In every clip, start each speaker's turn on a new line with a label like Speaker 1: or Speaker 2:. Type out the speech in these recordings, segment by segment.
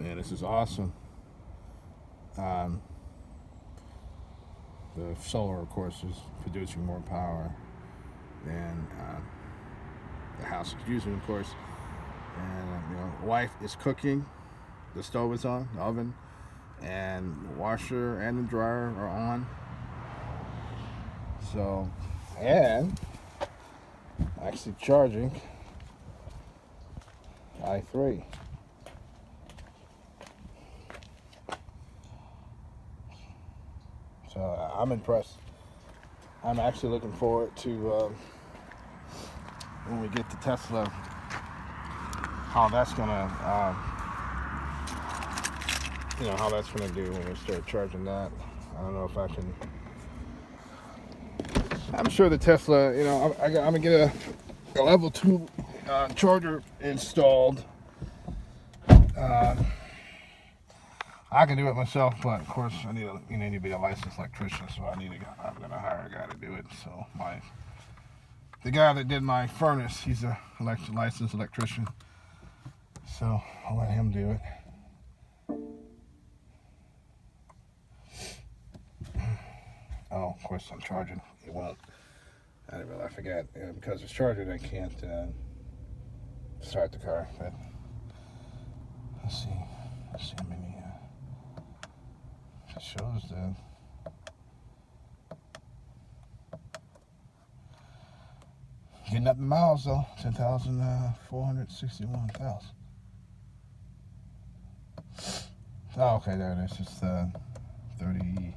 Speaker 1: Man, this is awesome. Um, the solar, of course, is producing more power than the house is using, of course. And wife is cooking. The stove is on, the oven, and the washer and the dryer are on. So, and actually charging i3. So I'm impressed. I'm actually looking forward to when we get to Tesla, how that's gonna, how that's gonna do when we start charging that. I don't know if I can. I'm sure the Tesla, I'm gonna get a level 2 charger installed. I can do it myself, but of course I need to be a licensed electrician, so I'm gonna hire a guy to do it. So the guy that did my furnace, he's a licensed electrician, so I'll let him do it. Oh, of course I'm charging. It won't. I forgot because it's charging. I can't start the car. But let's see how many. It shows the. Getting up the miles though, 10,461,000. Oh, okay, there it is. It's 30.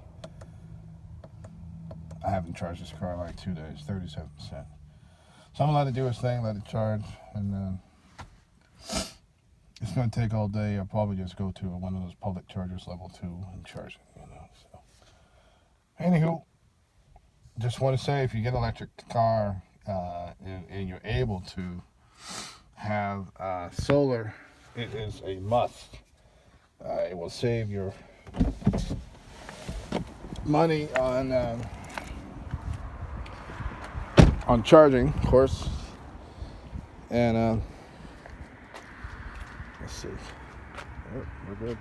Speaker 1: I haven't charged this car in like 2 days, 37%. So I'm gonna let it do its thing, let it charge, and it's gonna take all day. I'll probably just go to one of those public chargers, level 2, and charge it. So, anywho, just want to say, if you get an electric car and you're able to have solar, it is a must. It will save your money on charging, of course. And let's see. Oh, we're good.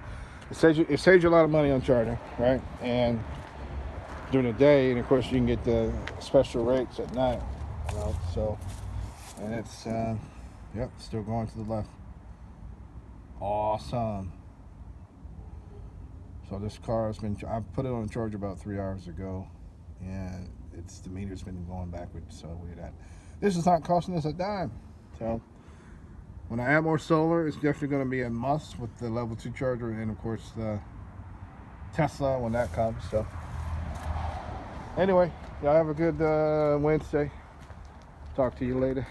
Speaker 1: It saves you a lot of money on charging, right? And during the day, and of course you can get the special rates at night. So, and it's still going to the left. Awesome. So this car I put it on charge about 3 hours ago, and the meter's been going backwards. So this is not costing us a dime. So when I add more solar, it's definitely going to be a must with the level 2 charger, and of course the Tesla when that comes. So anyway, y'all have a good Wednesday. Talk to you later.